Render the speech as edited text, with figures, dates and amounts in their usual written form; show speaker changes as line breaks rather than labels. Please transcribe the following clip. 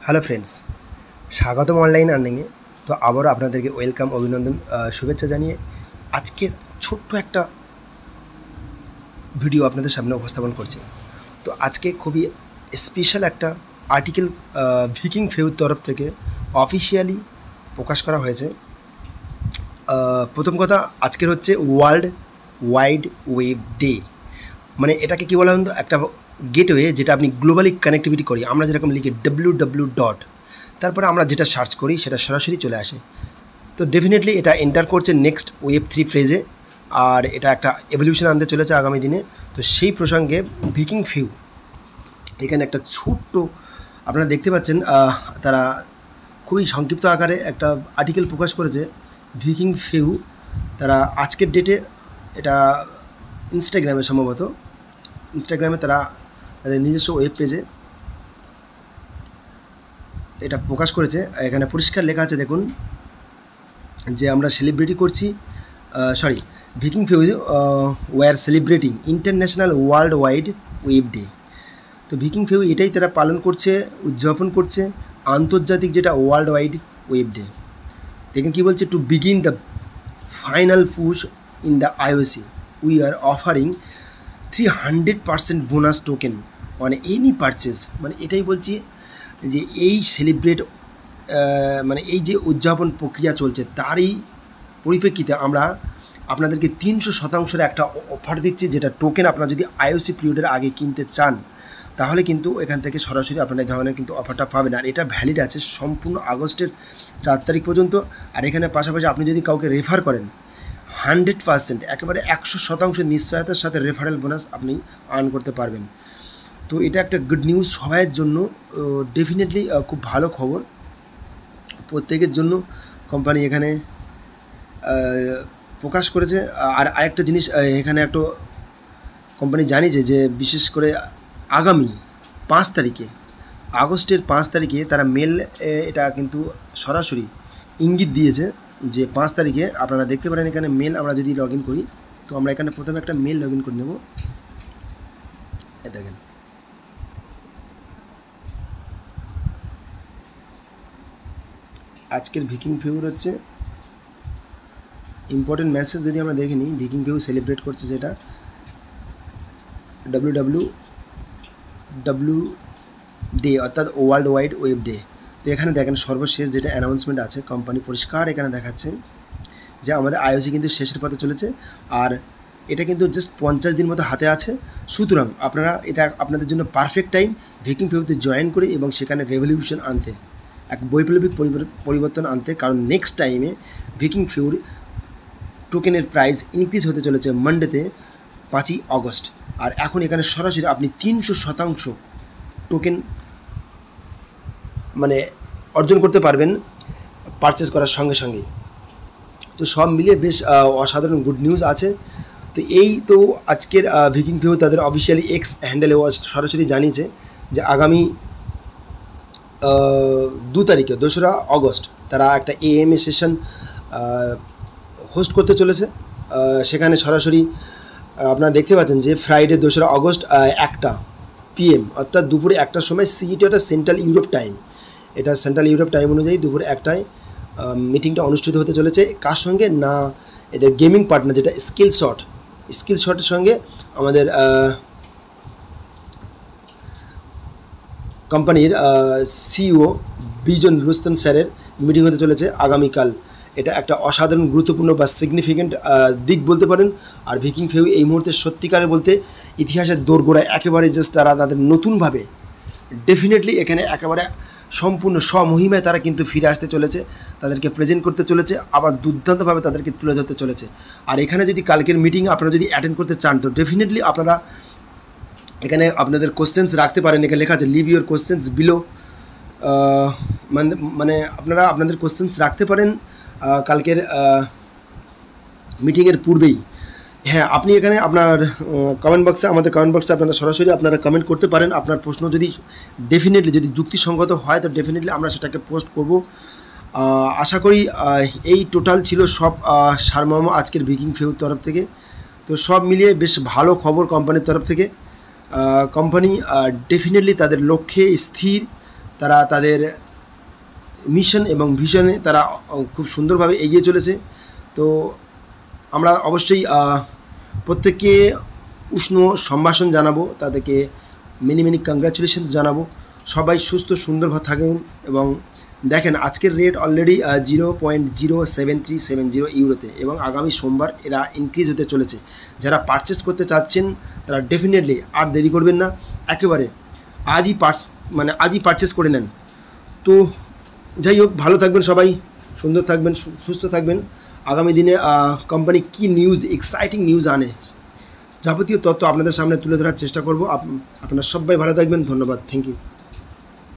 Hello friends, স্বাগতম online আর্নিংয়ে। তো আবারও আপনাদেরকে ওয়েলকাম, অভিনন্দন, শুভেচ্ছা জানিয়ে আজকের ছোট্ট একটা ভিডিও আপনাদের সামনে উপস্থাপন করছি। তো আজকে খুবই স্পেশাল একটা আর্টিকেল ভিকিং ফেউর তরফ থেকে অফিসিয়ালি প্রকাশ করা হয়েছে। প্রথম কথা, আজকের হচ্ছে ওয়ার্ল্ড ওয়াইড ওয়েব ডে। মানে এটাকে কী বলা হয়, একটা গেটওয়ে যেটা আপনি গ্লোবালি কানেক্টিভিটি করি। আমরা যেরকম লিখি www ডট, তারপরে আমরা যেটা সার্চ করি সেটা সরাসরি চলে আসে। তো ডেফিনেটলি এটা এন্টার করছে নেক্সট Web3 ফ্রেজে, আর এটা একটা এভলিউশন আনতে চলেছে আগামী দিনে। তো সেই প্রসঙ্গে ভিকিং ফিউ এখানে একটা ছোট্ট আপনারা দেখতে পাচ্ছেন, তারা খুবই সংক্ষিপ্ত আকারে একটা আর্টিকেল প্রকাশ করেছে। ভিকিং ফিউ তারা আজকের ডেটে এটা ইনস্টাগ্রামে, সম্ভবত ইনস্টাগ্রামে তারা তাদের নিজস্ব ওয়েব পেজে এটা প্রকাশ করেছে। এখানে পরিষ্কার লেখা আছে, দেখুন, যে আমরা সেলিব্রেটি করছি, viking few war celebrating international world wide web day. তো ভিকিং ফিউ এটাই তারা পালন করছে, উদযাপন করছে আন্তর্জাতিক যেটা ওয়ার্ল্ড ওয়াইড ওয়েব ডে। দেখুন কী বলছে, to begin the final push in the IOC we are offering 300% bonus token on any purchase. মানে এটাই বলছি যে এই সেলিব্রেট মানে এই যে উদযাপন প্রক্রিয়া চলছে তারই পরিপ্রেক্ষিতে আমরা আপনাদেরকে 300% একটা অফার দিচ্ছি, যেটা টোকেন আপনারা যদি IOC পিরিয়ডের আগে কিনতে চান তাহলে কিন্তু এখান থেকে সরাসরি আপনারা এই ধরনের কিন্তু অফারটা পাবেন। আর এটা ভ্যালিড আছে সম্পূর্ণ আগস্টের 4 তারিখ পর্যন্ত। আর এখানে পাশাপাশি আপনি যদি কাউকে রেফার করেন 100% একেবারে 100% নিশ্চয়তার সাথে রেফারেল বোনাস আপনি আর্ন করতে পারবেন। তো এটা একটা গুড নিউজ সবাইয়ের জন্য, ডেফিনেটলি খুব ভালো খবর প্রত্যেকের জন্য কোম্পানি এখানে প্রকাশ করেছে। আর আরেকটা জিনিস এখানে একটা কোম্পানি জানিয়েছে যে বিশেষ করে আগামী 5 তারিখে, আগস্টের 5 তারিখে তারা মেল এটা কিন্তু সরাসরি ইঙ্গিত দিয়েছে যে 5 তারিখে আপনারা দেখতে পারেন এখানে মেল আমরা যদি লগ ইন করি। তো আমরা এখানে প্রথমে একটা মেল লগ ইন করে নেব। দেখেন, আজকের ভিকিং ফিউর হচ্ছে ইম্পর্টেন্ট মেসেজ যদি আমরা দেখে নিই। ভিকিং ফিউ সেলিব্রেট করছে যেটা WWW ডে, অর্থাৎ ওয়ার্ল্ড ওয়াইড ওয়েব ডে। তো এখানে দেখেন সর্বশেষ যেটা অ্যানাউন্সমেন্ট আছে, কোম্পানি পরিষ্কার এখানে দেখাচ্ছে যে আমাদের IOC কিন্তু শেষের পথে চলেছে, আর এটা কিন্তু জাস্ট 50 দিন মতো হাতে আছে। সুতরাং আপনারা এটা আপনাদের জন্য পারফেক্ট টাইম ভিকিং ফিউতে জয়েন করে এবং সেখানে রেভলিউশন আনতে, এক বৈপ্লবিক পরিবর্তন আনতে। কারণ নেক্সট টাইমে ভিকিং ফিউর টোকেনের প্রাইস ইনক্রিজ হতে চলেছে মানডেতে 5ই অগস্ট। আর এখন এখানে সরাসরি আপনি 300% টোকেন মানে অর্জন করতে পারবেন পারচেস করার সঙ্গে সঙ্গেই। তো সব মিলিয়ে বেশ অসাধারণ গুড নিউজ আছে। তো এই তো আজকের ভিকিং ফিউ তাদের অফিসিয়ালি এক্স হ্যান্ডেলে সরাসরি জানিয়েছে যে আগামী 2 তারিখে 2রা অগস্ট তারা একটা AMA সেশন হোস্ট করতে চলেছে। সেখানে সরাসরি আপনারা দেখতে পাচ্ছেন যে ফ্রাইডে 2রা অগস্ট 1টা PM, অর্থাৎ দুপুরে 1টার সময় CET, অর্থাৎ সেন্ট্রাল ইউরোপ টাইম, এটা সেন্ট্রাল ইউরোপ টাইম অনুযায়ী দুপুরে 1টায় মিটিংটা অনুষ্ঠিত হতে চলেছে। কার সঙ্গে না, এদের গেমিং পার্টনার যেটা স্কিলশটের সঙ্গে আমাদের কোম্পানির CEO বিজন রুস্তম স্যারের মিটিং হতে চলেছে আগামীকাল। এটা একটা অসাধারণ গুরুত্বপূর্ণ বা সিগনিফিক্যান্ট দিক বলতে পারেন। আর ভিকিং ফিউ এই মুহূর্তে সত্যিকারের বলতে ইতিহাসের দোরগোড়ায় একেবারে জাস্ট তারা তাদের নতুনভাবে ডেফিনেটলি এখানে একেবারে সম্পূর্ণ স্বমহিমায় তারা কিন্তু ফিরে আসতে চলেছে, তাদেরকে প্রেজেন্ট করতে চলেছে, আবার দুর্দান্তভাবে তাদেরকে তুলে ধরতে চলেছে। আর এখানে যদি কালকের মিটিং আপনারা যদি অ্যাটেন্ড করতে চান তো ডেফিনেটলি আপনারা এখানে আপনাদের কোশ্চেন্স রাখতে পারেন। এখানে লেখা আছে লিভ ইউর কোশ্চেন্স বিলো, মানে আপনারা আপনাদের কোশ্চেন্স রাখতে পারেন কালকের মিটিংয়ের পূর্বেই। হ্যাঁ, আপনি এখানে আপনার কমেন্ট বক্সে, আমাদের কমেন্ট বক্সে আপনারা সরাসরি আপনারা কমেন্ট করতে পারেন। আপনার প্রশ্ন যদি ডেফিনেটলি যদি যুক্তিসঙ্গত হয় তো ডেফিনেটলি আমরা সেটাকে পোস্ট করব। আশা করি এই টোটাল ছিল সব সারমর্ম আজকের ভিকিং ফিউর তরফ থেকে। তো সব মিলিয়ে বেশ ভালো খবর কোম্পানির তরফ থেকে। কোম্পানি ডেফিনেটলি তাদের লক্ষ্যে স্থির, তারা তাদের মিশন এবং ভিশনে তারা খুব সুন্দরভাবে এগিয়ে চলেছে। তো আমরা অবশ্যই প্রত্যেককে উষ্ণ সম্ভাষণ জানাবো, তাদেরকে মেনি মেনি কংগ্রাচুলেশনস জানাবো। সবাই সুস্থ সুন্দরভাবে থাকুন এবং দেখেন আজকের রেট অলরেডি 0.07370 ইউরোতে এবং আগামী সোমবার এরা ইনক্রিজ হতে চলেছে। যারা পারচেস করতে চাচ্ছেন তারা ডেফিনেটলি আর দেরি করবেন না, একেবারে আজই পারচেস করে নেন। তো যাই হোক, ভালো থাকবেন সবাই, সুন্দর থাকবেন, সুস্থ থাকবেন। আগামী দিনে কোম্পানি কী নিউজ, এক্সাইটিং নিউজ আনে, যাবতীয় তথ্য আপনাদের সামনে তুলে ধরার চেষ্টা করব। আপনারা সবাই ভালো থাকবেন। ধন্যবাদ, থ্যাংক ইউ।